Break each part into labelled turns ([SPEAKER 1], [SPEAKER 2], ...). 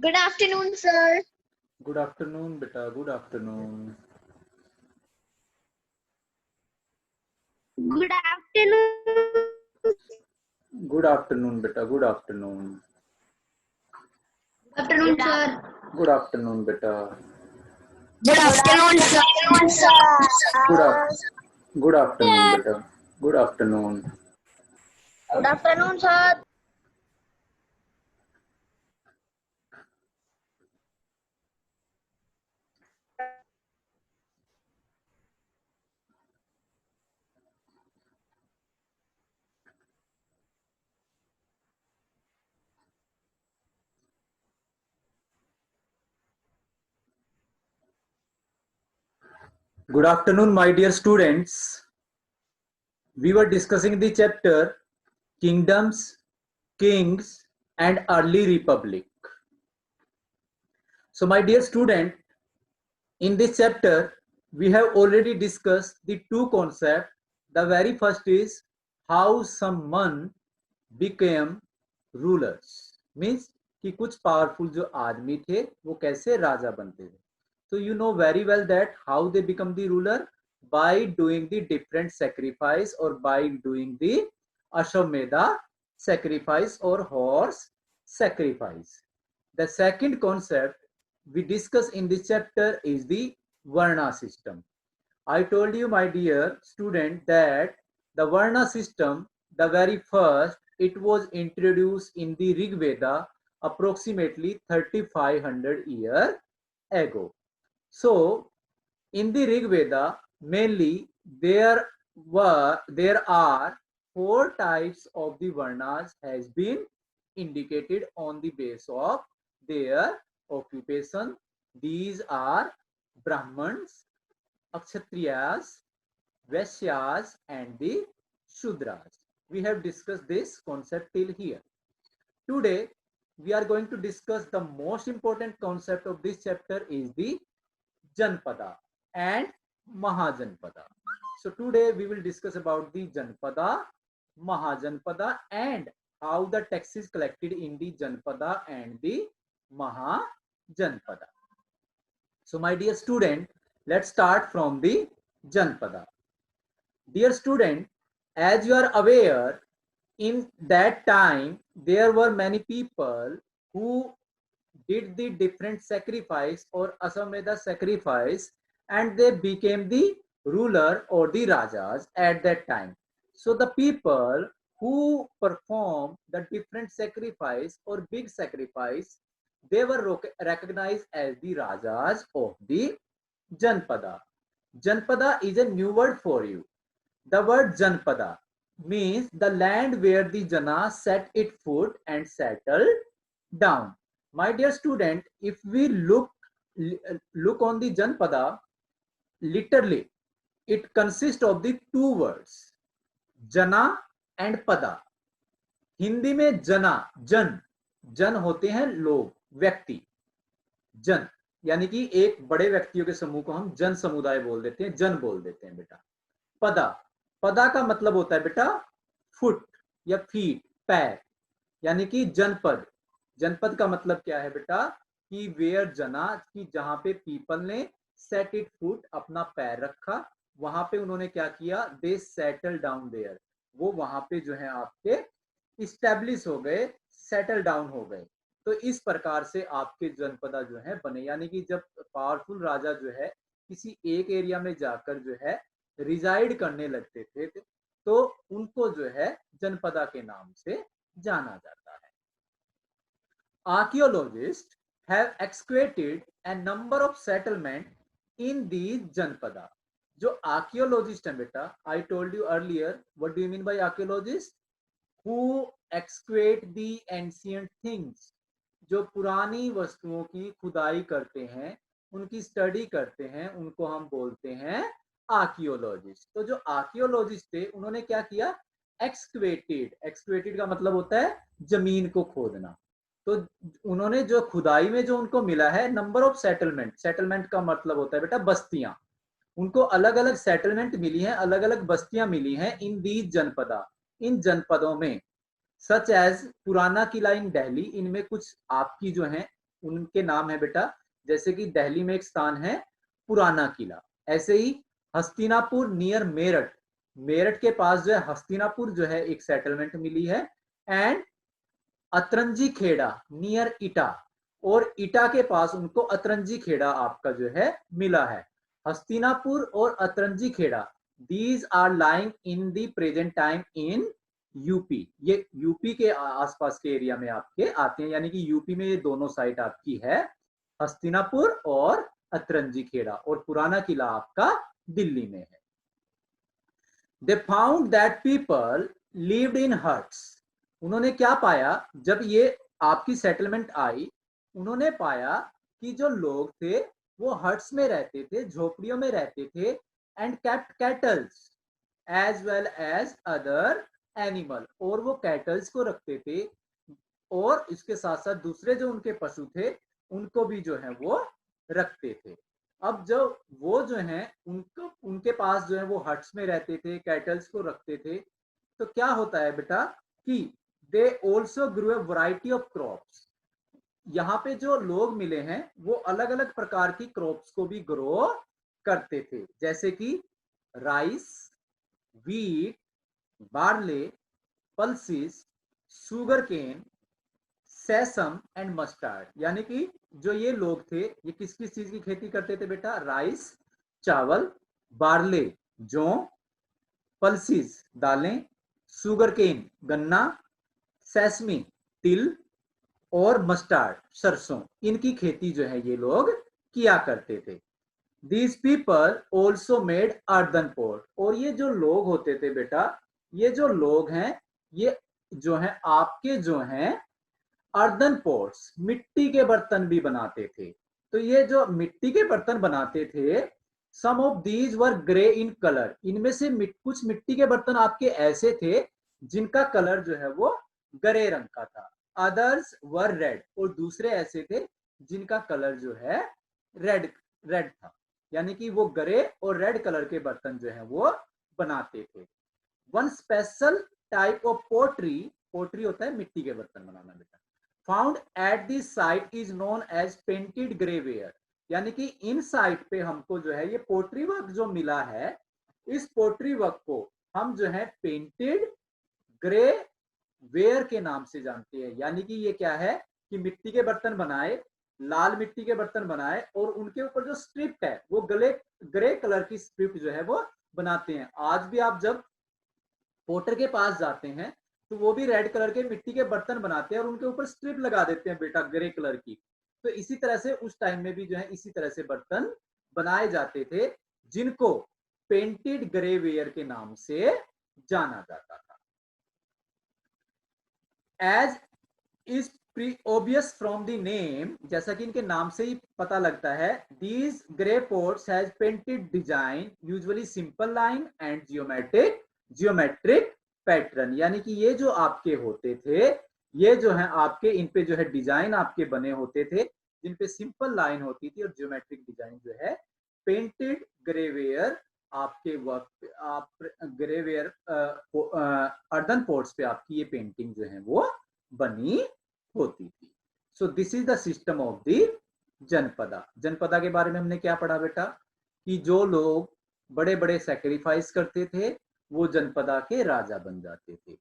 [SPEAKER 1] Good afternoon, sir.
[SPEAKER 2] Good afternoon, beta. Good afternoon.
[SPEAKER 1] Good afternoon.
[SPEAKER 2] Good afternoon, beta. Good afternoon.
[SPEAKER 1] Good afternoon, sir.
[SPEAKER 2] Good afternoon, beta.
[SPEAKER 1] Good afternoon, sir.
[SPEAKER 2] Good af- Good afternoon, beta. Good afternoon.
[SPEAKER 1] Good afternoon, sir.
[SPEAKER 2] Good afternoon, my dear students. We were discussing the chapter Kingdoms, Kings, and Early Republic. So, my dear student, in this chapter, we have already discussed the two concepts. The very first is how someone became rulers. Means कि कुछ powerful जो आदमी थे वो कैसे राजा बनते थे. So you know very well that how they become the ruler by doing the different sacrifice or by doing the Ashwamedha sacrifice or horse sacrifice. The second concept we discuss in this chapter is the Varna system. I told you, my dear student, that the Varna system, the very first, it was introduced in the Rig Veda approximately 3500 years ago. So, in the Rig Veda, mainly there are four types of the Varnas has been indicated on the base of their occupation. These are Brahmans, Kshatriyas, Vaishyas, and the Shudras. We have discussed this concept till here. Today, we are going to discuss the most important concept of this chapter is the Janpada and Mahajanpada. So today we will discuss about the Janpada, Mahajanpada, and how the tax is collected in the Janpada and the Mahajanpada. So my dear student, let's start from the Janpada. Dear student, as you are aware, in that time there were many people who did the different sacrifice or Aswamedha sacrifice, and they became the ruler or the rajas at that time. So the people who perform the different sacrifice or big sacrifice, they were recognized as the rajas of the Janpada. Janpada is a new word for you. The word Janpada means the land where the Jana set its foot and settled down. My dear student, if we look on the Janpada, literally it consists of the two words, Jana and Pada. Hindi में जना, जन होते हैं लोग, व्यक्ति. जन यानी कि एक बड़े व्यक्तियों के समूह को हम जन समुदाय बोल देते हैं, जन बोल देते हैं बेटा. पदा, पदा का मतलब होता है बेटा फुट या फीट, पैर, यानी कि जनपद. जनपद का मतलब क्या है बेटा कि वेयर जना, कि जहां पे पीपल ने सेट इट फुट, अपना पैर रखा, वहां पे उन्होंने क्या किया, दे सेटल डाउन देयर, वो वहां पे जो है आपके इस्टेब्लिश हो गए, सेटल डाउन हो गए. तो इस प्रकार से आपके जनपदा जो है बने, यानी कि जब पावरफुल राजा जो है किसी एक एरिया में जाकर जो है रिजाइड करने लगते थे, तो उनको जो है जनपदा के नाम से जाना जाता है. Archaeologists have excavated a number of settlement in these जनपदा. जो archaeologist हैं बेटा, I told you earlier, what do you mean by archaeologist? Who excavate the ancient things. जो पुरानी वस्तुओं की खुदाई करते हैं, उनकी स्टडी करते हैं, उनको हम बोलते हैं आर्कियोलॉजिस्ट. तो जो आर्कियोलॉजिस्ट थे उन्होंने क्या किया, एक्सकवेटेड. एक्सकवेटेड का मतलब होता है जमीन को खोदना. तो उन्होंने जो खुदाई में जो उनको मिला है नंबर ऑफ सेटलमेंट, सेटलमेंट का मतलब होता है बेटा बस्तियां, उनको अलग अलग सेटलमेंट मिली हैं, अलग अलग बस्तियां मिली हैं इन दीज जनपदा, इन जनपदों में. सच एज पुराना किला इन दिल्ली, इनमें कुछ आपकी जो है उनके नाम है बेटा, जैसे कि दिल्ली में एक स्थान है पुराना किला, ऐसे ही हस्तिनापुर नियर मेरठ, मेरठ के पास जो है हस्तिनापुर जो है एक सेटलमेंट मिली है। एंड अतरंजी खेड़ा नियर इटा, और इटा के पास उनको अतरंजी खेड़ा आपका जो है मिला है। हस्तिनापुर और Atranji Khera, these are lying in the present time in UP, ये यूपी के आसपास के एरिया में आपके आते हैं, यानी कि यूपी में ये दोनों साइट आपकी है, हस्तिनापुर और अतरंजी खेड़ा, और पुराना किला आपका दिल्ली में है। They found that people lived in huts. उन्होंने क्या पाया, जब ये आपकी सेटलमेंट आई, उन्होंने पाया कि जो लोग थे वो हट्स में रहते थे, झोपड़ियों में रहते थे, and kept cattles as well as other animal, और वो कैटल्स को रखते थे, और इसके साथ साथ दूसरे जो उनके पशु थे उनको भी जो है वो रखते थे। अब जो वो जो है उनको उनके पास जो है वो हट्स में रहते थे, कैटल्स को रखते थे, तो क्या होता है बेटा कि they also grew a variety of crops, यहाँ पे जो लोग मिले हैं वो अलग अलग प्रकार की क्रॉप्स को भी ग्रो करते थे, जैसे कि rice, wheat, barley, pulses, sugar cane, sesame and mustard, यानी कि जो ये लोग थे ये किस किस चीज की खेती करते थे बेटा, राइस चावल, बार्ले जौ, पल्सिस दालें, सुगर केन गन्ना, सेसमी तिल, और मस्टर्ड सरसों, इनकी खेती जो है ये लोग किया करते थे। These people also made earthen pot, और ये जो लोग होते थे बेटा, ये जो लोग हैं ये जो है आपके जो हैं अर्दन पोट्स, मिट्टी के बर्तन भी बनाते थे। तो ये जो मिट्टी के बर्तन बनाते थे, some of these were grey in colour, इनमें से कुछ मिट्टी के बर्तन आपके ऐसे थे जिनका कलर जो है वो ग्रे रंग का था, अदर्स वर रेड, और दूसरे ऐसे थे जिनका कलर जो है रेड रेड था, यानी कि वो ग्रे और रेड कलर के बर्तन जो है वो बनाते थे। One special type of pottery, pottery होता है मिट्टी के बर्तन बनाना बेटा, found at this site is known as painted grey ware, यानी कि इन साइट पे हमको जो है ये पोट्री वर्क जो मिला है, इस पोट्री वर्क को हम जो है पेंटेड ग्रे वेयर के नाम से जानते हैं। यानी कि ये क्या है कि मिट्टी के बर्तन बनाए, लाल मिट्टी के बर्तन बनाए, और उनके ऊपर जो स्ट्रिप है वो ग्रे कलर की स्ट्रिप जो है वो बनाते हैं। आज भी आप जब पोटर के पास जाते हैं तो वो भी रेड कलर के मिट्टी के बर्तन बनाते हैं और उनके ऊपर स्ट्रिप लगा देते हैं बेटा ग्रे कलर की। तो इसी तरह से उस टाइम में भी जो है इसी तरह से बर्तन बनाए जाते थे, जिनको पेंटेड ग्रेवेयर के नाम से जाना जाता था। As is obvious from the name, जैसा कि इनके नाम से ही पता लगता है, these grey pots has painted design, usually simple line and geometric pattern, यानी कि ये जो आपके होते थे ये जो है आपके इन पे जो है डिजाइन आपके बने होते थे, जिन पे सिंपल लाइन होती थी और जियोमेट्रिक डिजाइन जो है। पेंटेड ग्रेवेयर आपके वर्क आप ग्रेवेयर अर्दन पोर्ट्स पे आपकी ये पेंटिंग जो है वो बनी होती थी। So this is the system of the janapada. Janapada के बारे में हमने क्या पढ़ा बेटा कि जो लोग बड़े बड़े सैक्रिफाइस करते थे वो जनपदा के राजा बन जाते थे।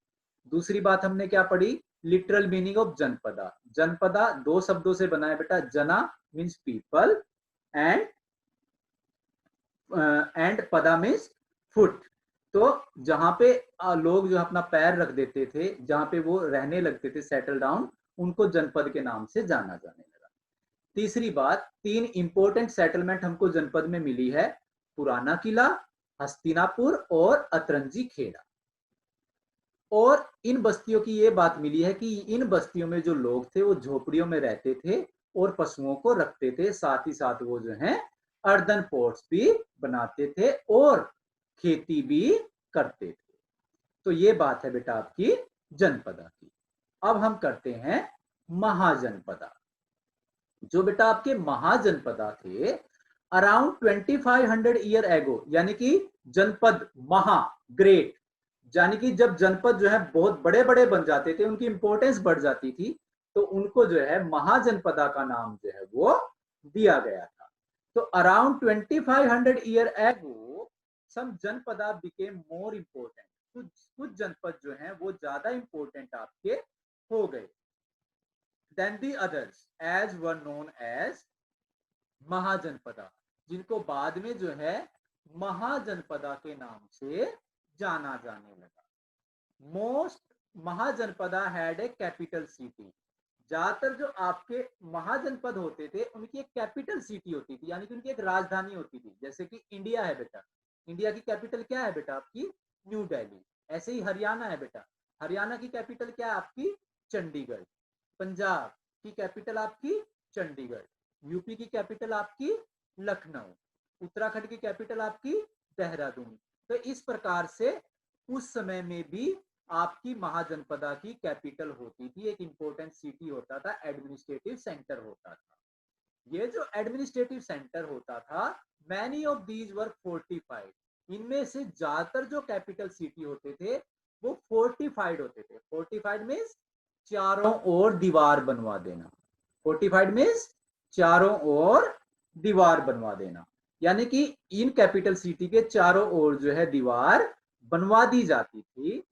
[SPEAKER 2] दूसरी बात हमने क्या पढ़ी, लिटरल मीनिंग ऑफ जनपदा। जनपदा दो शब्दों से बना है बेटा, जना मीन्स पीपल एंड पदा मीन्स फुट। तो जहां पे लोग जो अपना पैर रख देते थे, जहां पे वो रहने लगते थे सेटल डाउन, उनको जनपद के नाम से जाना जाने लगा। तीसरी बात, तीन इंपॉर्टेंट सेटलमेंट हमको जनपद में मिली है, पुराना किला, हस्तिनापुर और अतरंजी खेड़ा। और इन बस्तियों की ये बात मिली है कि इन बस्तियों में जो लोग थे वो झोपड़ियों में रहते थे और पशुओं को रखते थे, साथ ही साथ वो जो है अर्दन पोट्स भी बनाते थे और खेती भी करते थे। तो ये बात है बेटा आपकी जनपदा की। अब हम करते हैं महाजनपदा। जो बेटा आपके महाजनपदा थे अराउंड 2500 ईयर एगो, यानी कि जनपद महा ग्रेट, यानी कि जब जनपद जो है बहुत बड़े बड़े बन जाते थे, उनकी इंपॉर्टेंस बढ़ जाती थी, तो उनको जो है महाजनपदा का नाम जो है वो दिया गया था। तो अराउंड 2500 ईयर एगो सम जनपदा बिकेम मोर इम्पोर्टेंट, कुछ जनपद जो हैं वो ज्यादा इंपॉर्टेंट आपके हो गए than the others as were known as Mahajanapada, जिनको बाद में जो है महाजनपदा के नाम से जाना जाने लगा। Most Mahajanapada had a capital city, ज्यादातर जो आपके महाजनपद होते थे उनकी एक कैपिटल सिटी होती थी, यानी कि उनकी एक राजधानी होती थी। जैसे कि इंडिया है बेटा, इंडिया की कैपिटल क्या है बेटा आपकी? न्यू दिल्ली। ऐसे ही हरियाणा है बेटा, हरियाणा की कैपिटल क्या है आपकी? चंडीगढ़। पंजाब की कैपिटल आपकी चंडीगढ़। यूपी की कैपिटल आपकी लखनऊ। उत्तराखंड की कैपिटल आपकी देहरादून। तो इस प्रकार से उस समय में भी आपकी महाजनपदा की कैपिटल होती थी, एक इंपॉर्टेंट सिटी होता था, एडमिनिस्ट्रेटिव सेंटर होता था। ये जो एडमिनिस्ट्रेटिव सेंटर होता था, many of these were fortified, इनमें से ज्यादातर जो कैपिटल सिटी होते थे वो फोर्टिफाइड होते थे। फोर्टिफाइड मीन्स चारों ओर दीवार बनवा देना। फोर्टिफाइड मीन्स चारों ओर दीवार बनवा देना, यानी कि इन कैपिटल सिटी के चारों ओर जो है दीवार बनवा दी जाती थी।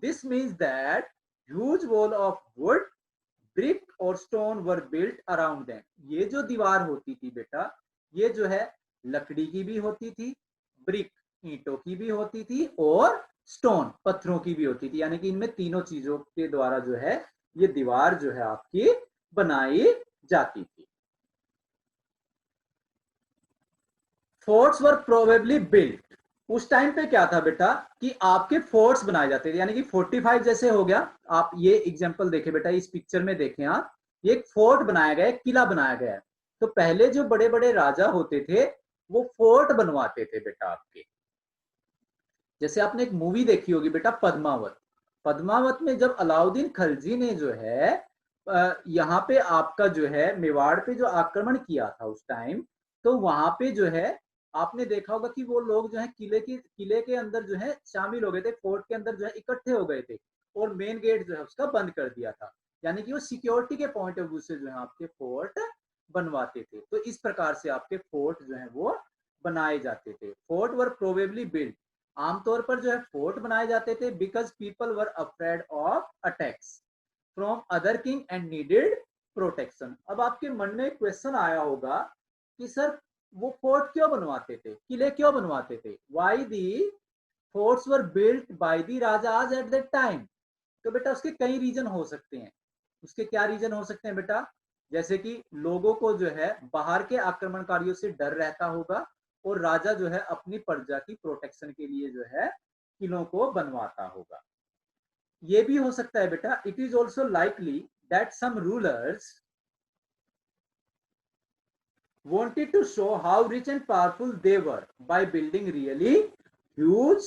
[SPEAKER 2] This means that huge wall of wood, brick और stone were built around them. ये जो दीवार होती थी बेटा, ये जो है लकड़ी की भी होती थी, ब्रिक ईंटों की भी होती थी और स्टोन पत्थरों की भी होती थी, यानी कि इनमें तीनों चीजों के द्वारा जो है ये दीवार जो है आपकी बनाई जाती थी। फोर्ट्स वर प्रोबेबली बिल्ट, उस टाइम पे क्या था बेटा कि आपके फोर्ट्स बनाए जाते थे, यानी कि 45 जैसे हो गया। आप ये एग्जांपल देखें बेटा, इस पिक्चर में देखें आप, ये एक फोर्ट बनाया गया है, किला बनाया गया है। तो पहले जो बड़े बड़े राजा होते थे वो फोर्ट बनवाते थे बेटा आपके। जैसे आपने एक मूवी देखी होगी बेटा पद्मावत। पद्मावत में जब अलाउद्दीन खिलजी ने जो है यहाँ पे आपका जो है मेवाड़ पे जो आक्रमण किया था उस टाइम, तो वहां पे जो है आपने देखा होगा कि वो लोग जो है किले के अंदर जो है शामिल हो गए थे, फोर्ट के अंदर जो है इकट्ठे हो गए थे और मेन गेट जो है उसका बंद कर दिया था। यानी कि वो सिक्योरिटी के पॉइंट ऑफ व्यू से जो है आपके फोर्ट बनवाते थे। तो इस प्रकार से आपके फोर्ट जो है वो बनाए जाते थे। फोर्ट वर प्रोबेबली बिल्ड, आमतौर पर जो है फोर्ट बनाए जाते थे because people were afraid of attacks from other king and needed protection. अब आपके मन में क्वेश्चन आया होगा कि सर वो फोर्ट क्यों बनवाते थे, किले क्यों बनवाते थे? Why the forts were built by the rajas at that time? तो बेटा उसके कई रीजन हो सकते हैं। उसके क्या रीजन हो सकते हैं बेटा? जैसे कि लोगों को जो है बाहर के आक्रमणकारियों से डर रहता होगा और राजा जो है अपनी प्रजा की प्रोटेक्शन के लिए जो है किलों को बनवाता होगा। ये भी हो सकता है बेटा, it is also likely that some rulers wanted to show how rich and powerful they were by building really huge,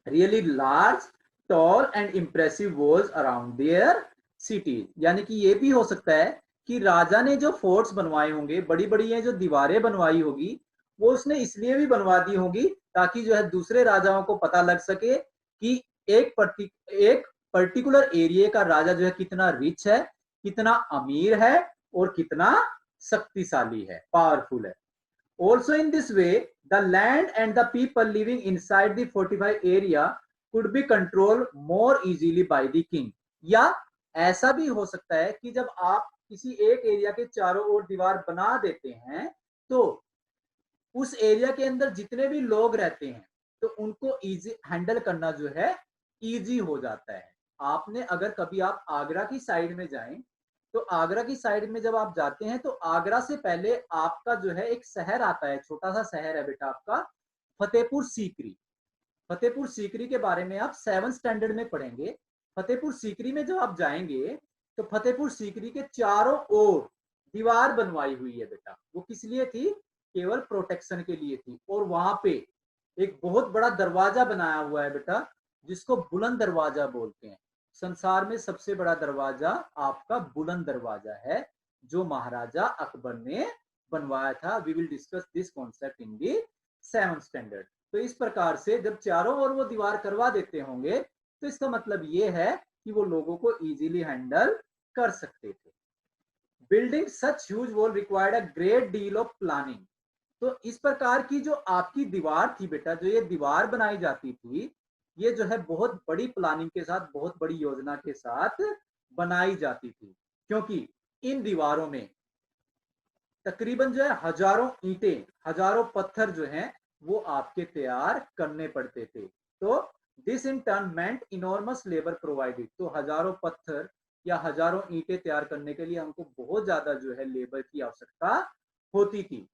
[SPEAKER 2] really large, tall and impressive walls around their cities। यानी कि ये भी हो सकता है कि राजा ने जो फोर्ट्स बनवाए होंगे, बड़ी बड़ी ये जो दीवारें बनवाई होगी, वो उसने इसलिए भी बनवा दी होगी ताकि जो है दूसरे राजाओं को पता लग सके कि एक पर्टिकुलर एरिया का राजा जो है कितना रिच है, कितना अमीर है और कितना शक्तिशाली है, पावरफुल है। Also in this way, the land and the people living inside the fortified area could be controlled more easily by the king। या ऐसा भी हो सकता है कि जब आप किसी एक एरिया के चारों ओर दीवार बना देते हैं तो उस एरिया के अंदर जितने भी लोग रहते हैं तो उनको इजी हैंडल करना जो है इजी हो जाता है। आपने अगर कभी आप आगरा की साइड में जाएं तो आगरा की साइड में जब आप जाते हैं तो आगरा से पहले आपका जो है एक शहर आता है, छोटा सा शहर है बेटा आपका फतेहपुर सीकरी। फतेहपुर सीकरी के बारे में आप 7th स्टैंडर्ड में पढ़ेंगे। फतेहपुर सीकरी में जब आप जाएंगे तो फतेहपुर सीकरी के चारों ओर दीवार बनवाई हुई है बेटा। वो किस लिए थी? केवल प्रोटेक्शन के लिए थी। और वहां पे एक बहुत बड़ा दरवाजा बनाया हुआ है बेटा जिसको बुलंद दरवाजा बोलते हैं। संसार में सबसे बड़ा दरवाजा आपका बुलंद दरवाजा है जो महाराजा अकबर ने बनवाया था। We will discuss this concept in the 7th standard. तो इस प्रकार से जब चारों ओर वो दीवार करवा देते होंगे तो इसका मतलब ये है कि वो लोगों को इजीली हैंडल कर सकते थे। Building such huge wall required a great deal of planning. तो इस प्रकार की जो आपकी दीवार थी बेटा, जो ये दीवार बनाई जाती थी, ये जो है बहुत बड़ी प्लानिंग के साथ, बहुत बड़ी योजना के साथ बनाई जाती थी, क्योंकि इन दीवारों में तकरीबन जो है हजारों ईंटें, हजारों पत्थर जो हैं वो आपके तैयार करने पड़ते थे। तो this in turn meant enormous labour provided. तो हजारों पत्थर या हजारों ईंटें तैयार करने के लिए हमको बहुत ज्यादा जो है लेबर की आवश्यकता होती थी।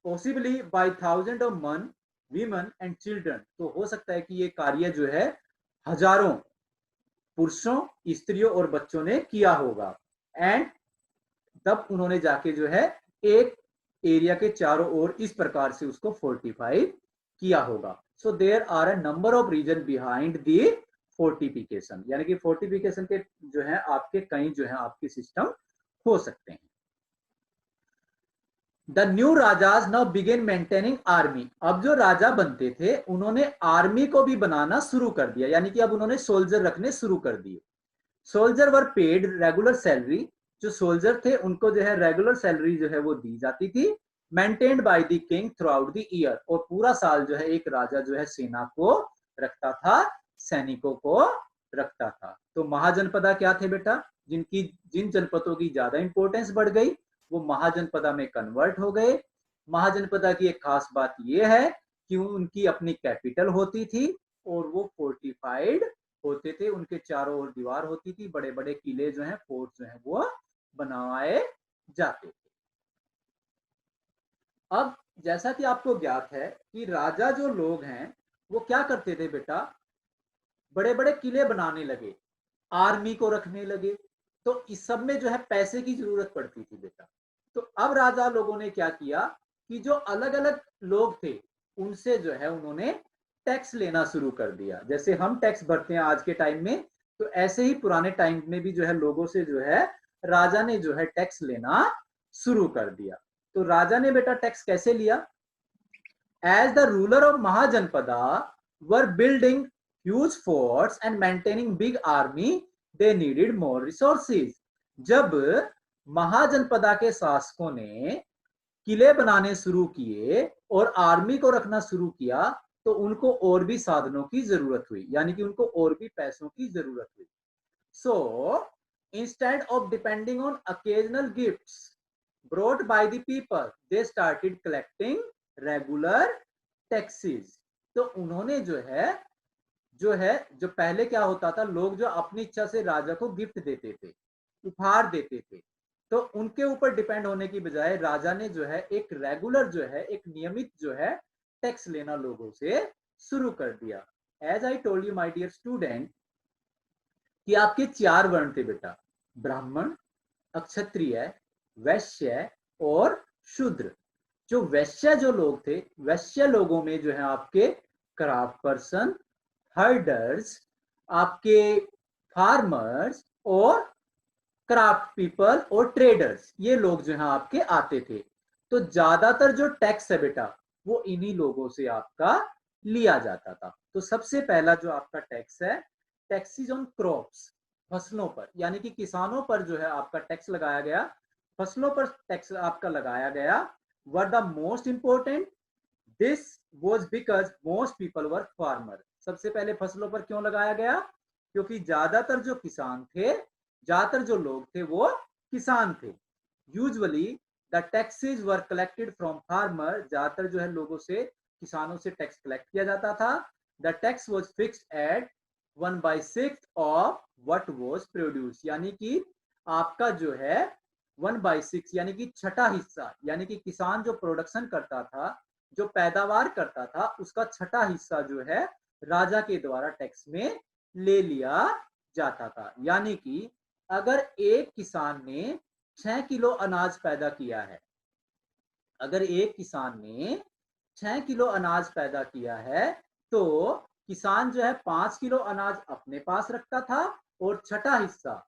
[SPEAKER 2] पॉसिबली बाय थाउजेंड ऑफ मन वीमेन एंड चिल्ड्रन। तो हो सकता है कि ये कार्य जो है हजारों पुरुषों, स्त्रियों और बच्चों ने किया होगा। एंड तब उन्होंने जाके जो है एक एरिया के चारों ओर इस प्रकार से उसको फोर्टिफाई किया होगा। So there are a number of reason behind the fortification, यानी कि फोर्टिफिकेशन के जो है आपके कई जो है आपके सिस्टम हो सकते हैं। The new rajas now began maintaining army. अब जो राजा बनते थे उन्होंने आर्मी को भी बनाना शुरू कर दिया, यानी कि अब उन्होंने सोल्जर रखने शुरू कर दिए। सोल्जर वर पेड रेगुलर सैलरी। जो सोल्जर थे उनको जो है रेगुलर सैलरी जो है वो दी जाती थी। Maintained by the king through out the year. और पूरा साल जो है एक राजा जो है सेना को रखता था, सैनिकों को रखता था। तो महाजनपदा क्या थे बेटा? जिन जनपदों की ज्यादा इंपॉर्टेंस बढ़ गई वो महाजनपदा में कन्वर्ट हो गए। महाजनपदा की एक खास बात यह है कि उनकी अपनी कैपिटल होती थी और वो फोर्टिफाइड होते थे, उनके चारों ओर दीवार होती थी, बड़े बड़े किले जो हैं, फोर्ट जो हैं वो बनाए जाते थे। अब जैसा कि आपको ज्ञात है कि राजा जो लोग हैं वो क्या करते थे बेटा, बड़े बड़े किले बनाने लगे, आर्मी को रखने लगे। तो इस सब में जो है पैसे की जरूरत पड़ती थी बेटा। तो अब राजा लोगों ने क्या किया कि जो अलग अलग लोग थे उनसे जो है उन्होंने टैक्स लेना शुरू कर दिया। जैसे हम टैक्स भरते हैं आज के टाइम में, तो ऐसे ही पुराने टाइम में भी जो है लोगों से जो है राजा ने जो है टैक्स लेना शुरू कर दिया। तो राजा ने बेटा टैक्स कैसे लिया? As the ruler of Mahajanpada were building huge forts and maintaining big army, they needed more resources. जब महाजनपदा के शासकों ने किले बनाने शुरू किए और आर्मी को रखना शुरू किया तो उनको और भी साधनों की जरूरत हुई, यानी कि उनको और भी पैसों की जरूरत हुई। So instead of depending on occasional gifts brought by the people, they started collecting regular taxes. तो उन्होंने जो पहले क्या होता था, लोग जो अपनी इच्छा से राजा को गिफ्ट देते थे, उपहार देते थे, तो उनके ऊपर डिपेंड होने की बजाय राजा ने जो है एक रेगुलर जो है एक नियमित जो है टैक्स लेना लोगों से शुरू कर दिया। As I told you my dear student कि आपके 4 वर्ण थे बेटा, ब्राह्मण, अक्षत्रिय, वैश्य और शूद्र। जो वैश्य जो लोग थे, वैश्य लोगों में जो है आपके क्राफ्ट पर्सन, हर्डर्स, आपके फार्मर्स और क्राफ्ट पीपल और ट्रेडर्स, ये लोग जो है आपके आते थे। तो ज्यादातर जो टैक्स है बेटा वो इन्हीं लोगों से आपका लिया जाता था। तो सबसे पहला जो आपका टैक्स है, टैक्सेस ऑन क्रॉप्स, फसलों पर, यानी कि किसानों पर जो है आपका टैक्स लगाया गया, फसलों पर टैक्स आपका लगाया गया। Were the most important, this was because most people were farmer. सबसे पहले फसलों पर क्यों लगाया गया? क्योंकि ज्यादातर जो किसान थे, ज्यादातर जो लोग थे वो किसान थे। Usually the taxes were collected from farmer. ज्यादातर जो है लोगों से, किसानों से टैक्स कलेक्ट किया जाता था। The tax was fixed at 1/6 of what was produce, यानी कि आपका जो है 1/6 यानी कि छठा हिस्सा, यानी कि किसान जो प्रोडक्शन करता था, जो पैदावार करता था, उसका छठा हिस्सा जो है राजा के द्वारा टैक्स में ले लिया जाता था। यानी कि अगर एक किसान ने 6 किलो अनाज पैदा किया है, अगर एक किसान ने 6 किलो अनाज पैदा किया है तो किसान जो है 5 किलो अनाज अपने पास रखता था और छठा हिस्सा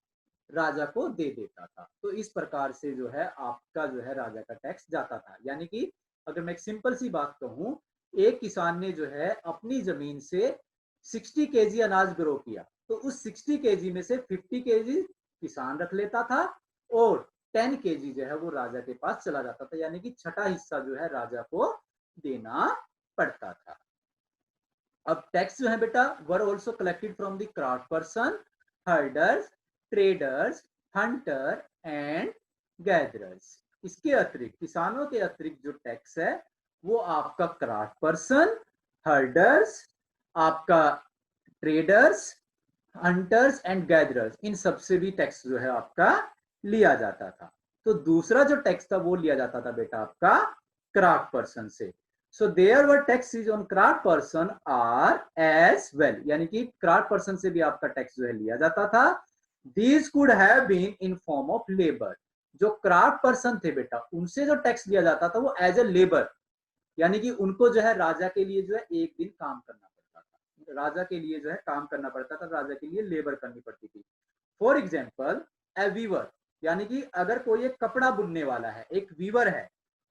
[SPEAKER 2] राजा को दे देता था। तो इस प्रकार से जो है आपका जो है राजा का टैक्स जाता था। यानी कि अगर मैं एक सिंपल सी बात कहूं, एक किसान ने जो है अपनी जमीन से 60 केजी अनाज ग्रो किया, तो उस 60 केजी में से 50 केजी किसान रख लेता था और 10 kg जो है वो राजा के पास चला जाता था, यानी कि छठा हिस्सा जो है राजा को देना पड़ता था। अब टैक्स जो है बेटा were also collected from the craft person, herders, traders, Hunter and gatherers. इसके अतिरिक्त, किसानों के अतिरिक्त जो टैक्स है वो आपका क्राफ्ट पर्सन, हर्डर्स, आपका ट्रेडर्स, हंटर्स एंड गैदरर्स, इन सबसे भी टैक्स जो है आपका लिया जाता था। तो दूसरा जो टैक्स था वो लिया जाता था बेटा आपका क्राफ्ट पर्सन से। So there were taxes on craft person are as well, यानी कि क्राफ्ट पर्सन से भी आपका टैक्स जो है लिया जाता था। These could have been in form of labour. जो क्राफ्ट पर्सन थे बेटा उनसे जो टैक्स लिया जाता था वो एज ए लेबर, यानी कि उनको जो है राजा के लिए जो है एक दिन काम करना पड़ता था, राजा के लिए जो है काम करना पड़ता था, राजा के लिए लेबर करनी पड़ती थी। फॉर एग्जाम्पल ए वीवर, यानी कि अगर कोई एक कपड़ा बुनने वाला है, एक वीवर है,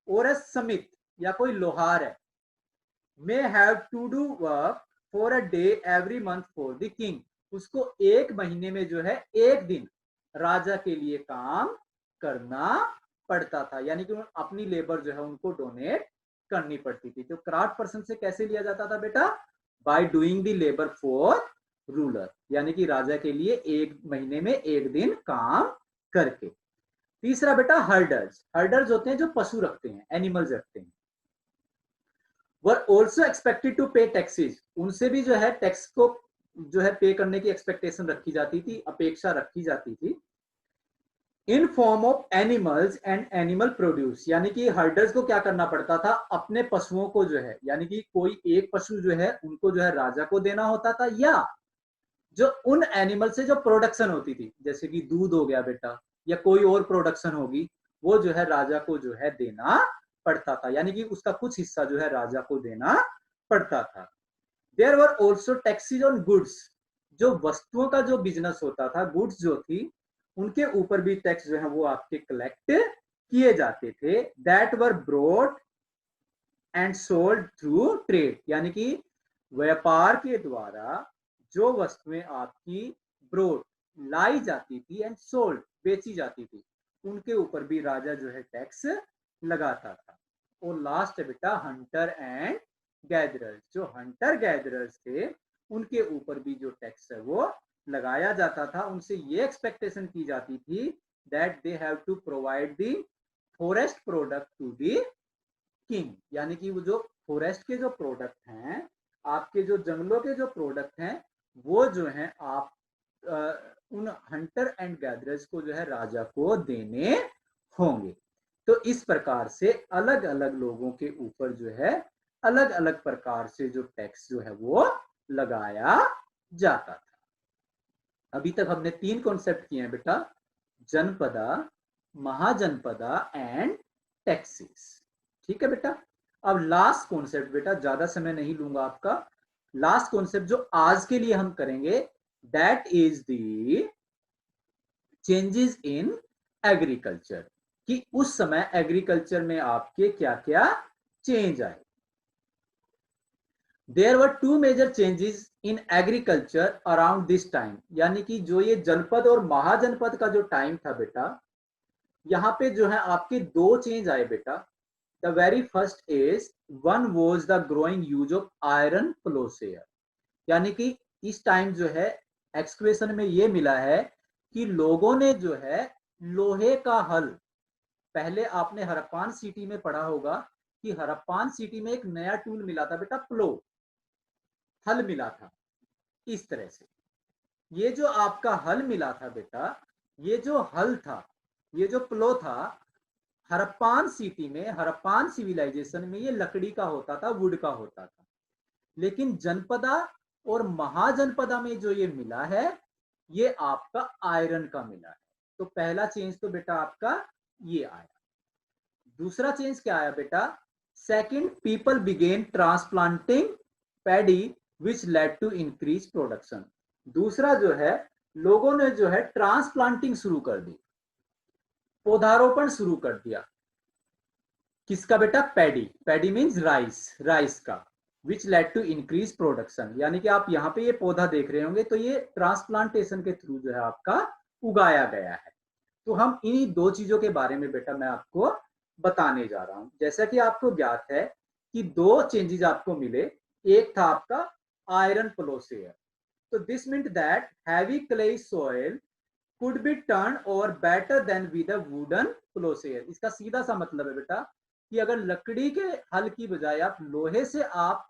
[SPEAKER 2] और ए स्मिथ या कोई लोहार है, may have to do work for a day every month for the king, उसको एक महीने में जो है एक दिन राजा के लिए काम करना पड़ता था, यानी कि अपनी लेबर जो है उनको डोनेट करनी पड़ती थी। तो क्राफ्ट पर्सन से कैसे लिया जाता था बेटा? By doing the labour for ruler, यानी कि राजा के लिए एक महीने में एक दिन काम करके। तीसरा बेटा हर्डर्स, हर्डर्स होते हैं जो पशु रखते हैं, एनिमल्स रखते हैं, वर ऑल्सो एक्सपेक्टेड टू पे टैक्सेस, उनसे भी जो है टैक्स को जो है पे करने की एक्सपेक्टेशन रखी जाती थी, अपेक्षा रखी जाती थी। इन form of animals and animal produce, यानी कि हर्डर्स को क्या करना पड़ता था, अपने पशुओं को जो है, यानी कि कोई एक पशु जो है उनको जो है राजा को देना होता था, या जो उन एनिमल से जो प्रोडक्शन होती थी, जैसे कि दूध हो गया बेटा, या कोई और प्रोडक्शन होगी, वो जो है राजा को जो है देना पड़ता था, यानी कि उसका कुछ हिस्सा जो है राजा को देना पड़ता था। There were also taxes on goods, जो वस्तुओं का जो बिजनेस होता था, गुड्स जो थी उनके ऊपर भी टैक्स जो है वो आपके कलेक्ट किए जाते थे। That were bought and sold through trade, यानी कि व्यापार के द्वारा जो वस्तुएं आपकी ब्रॉड लाई जाती थी एंड सोल्ड बेची जाती थी, उनके ऊपर भी राजा जो है टैक्स लगाता था। और लास्ट है बेटा हंटर एंड गैदरर्स, जो हंटर गैदरर्स थे उनके ऊपर भी जो टैक्स है वो लगाया जाता था। उनसे ये एक्सपेक्टेशन की जाती थी that they have to provide the forest product to the king, यानी कि वो जो फॉरेस्ट के जो प्रोडक्ट हैं, आपके जो जंगलों के जो प्रोडक्ट हैं, वो जो है आप उन हंटर एंड गैदरर्स को जो है राजा को देने होंगे। तो इस प्रकार से अलग अलग लोगों के ऊपर जो है अलग अलग प्रकार से जो टैक्स जो है वो लगाया जाता था। अभी तक हमने 3 कॉन्सेप्ट किए हैं बेटा, जनपदा, महाजनपदा एंड टैक्सेस। ठीक है बेटा। अब लास्ट कॉन्सेप्ट बेटा, ज्यादा समय नहीं लूंगा आपका, लास्ट कॉन्सेप्ट जो आज के लिए हम करेंगे that is the changes in agriculture, कि उस समय एग्रीकल्चर में आपके क्या क्या चेंज आए। There were 2 major changes in agriculture around this time, यानी कि जो ये जनपद और महाजनपद का जो टाइम था बेटा, यहाँ पे जो है आपके 2 चेंज आए बेटा। The very first is one was the growing use of iron ploughshare, यानी कि इस टाइम जो है एक्सक्वेशन में ये मिला है कि लोगों ने जो है लोहे का हल, पहले आपने हड़प्पान सिटी में पढ़ा होगा कि हड़प्पान सिटी में एक नया टूल मिला था बेटा, प्लो, हल मिला था। इस तरह से ये जो आपका हल मिला था बेटा, ये जो हल था, ये जो प्लो था, हड़प्पान सिटी में, हड़प्पान सिविलाइजेशन में ये लकड़ी का होता था, वुड का होता था। लेकिन जनपदा और महाजनपदा में जो ये मिला है, ये आपका आयरन का मिला है। तो पहला चेंज तो बेटा आपका ये आया। दूसरा चेंज क्या आया बेटा? Second, people began transplanting paddy which led to increase production. दूसरा जो है, लोगों ने जो है ट्रांसप्लांटिंग शुरू कर दी, पौधारोपण शुरू कर दिया। किसका बेटा? Paddy, paddy means rice, rice का, which led to increase production, यानी कि आप यहाँ पे ये पौधा देख रहे होंगे, तो ये ट्रांसप्लांटेशन के थ्रू जो है आपका उगाया गया है। तो हम इन्हीं दो चीजों के बारे में बेटा मैं आपको बताने जा रहा हूं। जैसा कि आपको ज्ञात है कि दो चेंजेस आपको मिले, एक था आपका आयरन प्लोसेयर। तो this meant that heavy clay soil could be turned over better than with a wooden plowshare। इसका सीधा सा मतलब है बेटा कि अगर लकड़ी के हल की बजाय आप लोहे से आप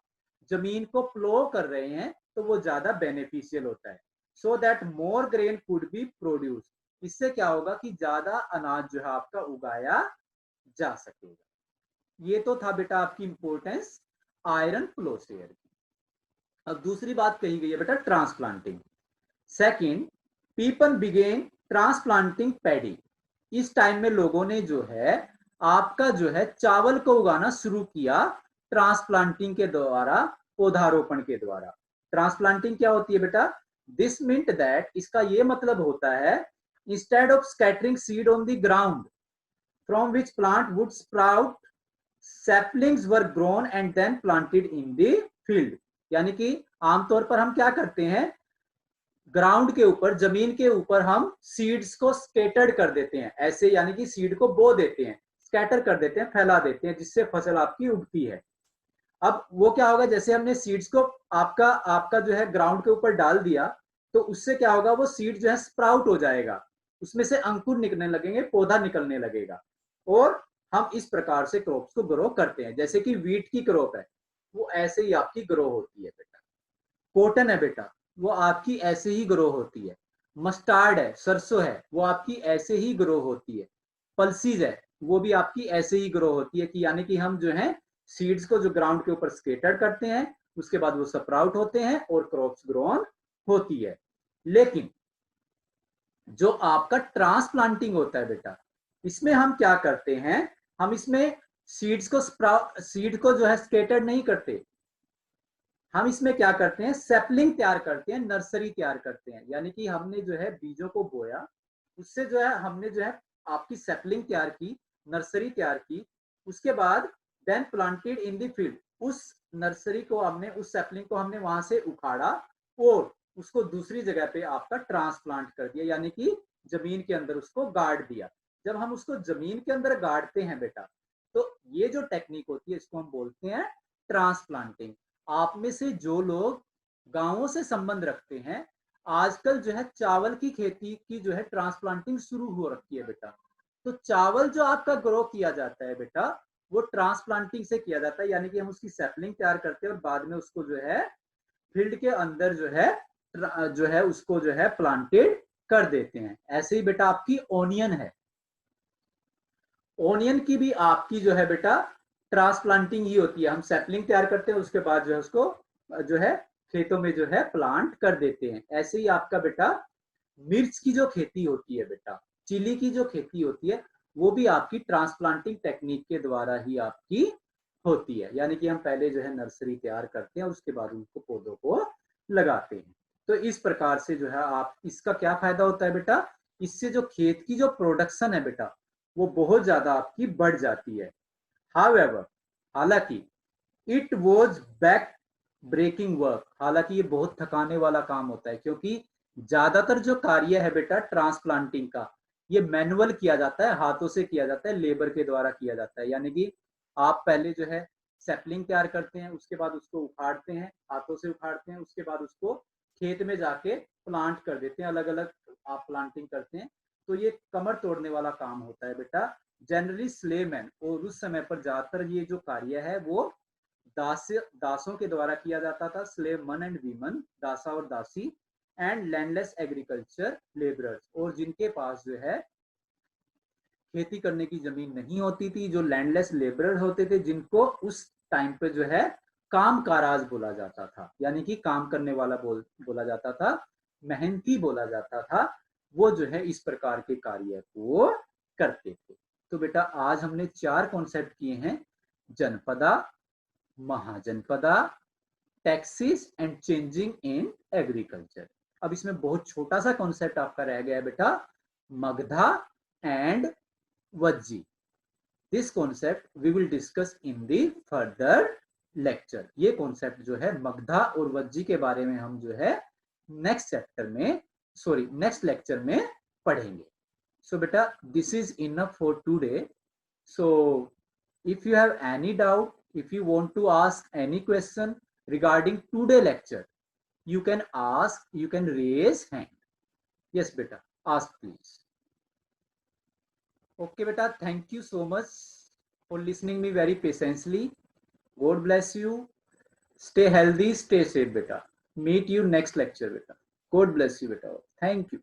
[SPEAKER 2] जमीन को प्लो कर रहे हैं तो वो ज्यादा बेनिफिशियल होता है। So that more grain could be produce. इससे क्या होगा कि ज्यादा अनाज जो है आपका उगाया जा सकेगा। ये तो था बेटा आपकी इंपॉर्टेंस आयरन प्लोसेयर की। अब दूसरी बात कही गई है बेटा transplanting. Second, people began transplanting paddy. इस टाइम में लोगों ने जो है आपका जो है चावल को उगाना शुरू किया ट्रांसप्लांटिंग के द्वारा, पौधारोपण के द्वारा। ट्रांसप्लांटिंग क्या होती है बेटा? दिस मींट दैट, इसका ये मतलब होता है instead of scattering seed on the ground from which plant would sprout, saplings were grown and then planted in the field. यानी कि आमतौर पर हम क्या करते हैं, ग्राउंड के ऊपर, जमीन के ऊपर हम सीड्स को स्केटर्ड कर देते हैं ऐसे, यानी कि सीड को बो देते हैं, स्कैटर कर देते हैं, फैला देते हैं, जिससे फसल आपकी उगती है। अब वो क्या होगा, जैसे हमने सीड्स को आपका आपका जो है ग्राउंड के ऊपर डाल दिया तो उससे क्या होगा, वो सीड जो है स्प्राउट हो जाएगा, उसमें से अंकुर निकलने लगेंगे, पौधा निकलने लगेगा, और हम इस प्रकार से क्रॉप्स को ग्रो करते हैं। जैसे कि वीट की क्रॉप है वो ऐसे ही आपकी ग्रो होती है बेटा। कॉटन है बेटा वो आपकी ऐसे ही ग्रो होती है। मस्टार्ड है, सरसों है, वो आपकी ऐसे ही ग्रो होती है। पल्सीज है वो भी आपकी ऐसे ही ग्रो होती है, कि यानी कि हम जो है सीड्स को जो ग्राउंड के ऊपर स्केटर्ड करते हैं, उसके बाद वो स्प्राउट होते हैं और क्रॉप्स ग्रोन होती है। लेकिन जो आपका ट्रांसप्लांटिंग होता है बेटा, इसमें हम क्या करते हैं, हम इसमें सीड को जो है स्केटर्ड नहीं करते, हम इसमें क्या करते हैं, सैपलिंग तैयार करते हैं, नर्सरी तैयार करते हैं। यानी कि हमने जो है बीजों को बोया, उससे जो है हमने जो है आपकी सैपलिंग तैयार की, नर्सरी तैयार की, उसके बाद then planted in the field. उस नर्सरी को हमने, उस सैपलिंग को हमने वहां से उखाड़ा और उसको दूसरी जगह पे आपका ट्रांसप्लांट कर दिया, यानी कि जमीन के अंदर उसको गाड़ दिया। जब हम उसको जमीन के अंदर गाड़ते हैं बेटा, तो ये जो टेक्निक होती है इसको हम बोलते हैं ट्रांसप्लांटिंग। आप में से जो लोग गांवों से संबंध रखते हैं, आजकल जो है चावल की खेती की जो है ट्रांसप्लांटिंग शुरू हो रखी है बेटा। तो चावल जो आपका ग्रो किया जाता है बेटा, वो ट्रांसप्लांटिंग से किया जाता है, यानी कि हम उसकी सैपलिंग तैयार करते हैं और बाद में उसको जो है फील्ड के अंदर जो है उसको जो है प्लांटेड कर देते हैं। ऐसे ही बेटा आपकी ओनियन है, ओनियन की भी आपकी जो है बेटा ट्रांसप्लांटिंग ही होती है। हम सैपलिंग तैयार करते हैं, उसके बाद जो है उसको जो है खेतों में जो है प्लांट कर देते हैं। ऐसे ही आपका बेटा मिर्च की जो खेती होती है बेटा, चिली की जो खेती होती है, वो भी आपकी ट्रांसप्लांटिंग टेक्निक के द्वारा ही आपकी होती है। यानी कि हम पहले जो है नर्सरी तैयार करते हैं, उसके बाद उनको पौधों को लगाते हैं। तो इस प्रकार से जो है आप, इसका क्या फायदा होता है बेटा, इससे जो खेत की जो प्रोडक्शन है बेटा वो बहुत ज्यादा आपकी बढ़ जाती है। हाउएवर, हालांकि it was back breaking work, हालांकि ये बहुत थकाने वाला काम होता है, क्योंकि ज्यादातर जो कार्य है बेटा ट्रांसप्लांटिंग का, ये मैनुअल किया जाता है, हाथों से किया जाता है, लेबर के द्वारा किया जाता है। यानी कि आप पहले जो है सैपलिंग तैयार करते हैं, उसके बाद उसको उखाड़ते हैं, हाथों से उखाड़ते हैं, उसके बाद उसको खेत में जाके प्लांट कर देते हैं, अलग अलग आप प्लांटिंग करते हैं। तो ये कमर तोड़ने वाला काम होता है बेटा। जनरली स्लेमैन, और उस समय पर ज्यादातर ये जो कार्य है वो दासों के द्वारा किया जाता था, स्लेव मन एंड वीमन, दासा और दासी, एंड लैंडलेस एग्रीकल्चर लेबरर्स, और जिनके पास जो है खेती करने की जमीन नहीं होती थी, जो लैंडलेस लेबरर होते थे, जिनको उस टाइम पे जो है काम काराज बोला जाता था, यानी कि काम करने वाला बोला जाता था, मेहनती बोला जाता था, वो जो है इस प्रकार के कार्य को करते थे। तो बेटा आज हमने 4 कॉन्सेप्ट किए हैं, janapada, mahajanapada, taxes and changing in agriculture. अब इसमें बहुत छोटा सा कॉन्सेप्ट आपका रह गया है बेटा, Magadha and Vajji. This concept we will discuss in the further lecture. ये कॉन्सेप्ट जो है मगधा और वज्जी के बारे में हम जो है नेक्स्ट चैप्टर में, सॉरी नेक्स्ट लेक्चर में पढ़ेंगे. So beta, this is enough for today. So if you have any doubt, if you want to ask any question regarding today lecture, you can ask, you can raise hand. Yes beta, ask please. Okay beta, thank you so much for listening me very patiently. God bless you. Stay healthy, stay safe beta. Meet you next lecture beta. God bless you beta. Thank you.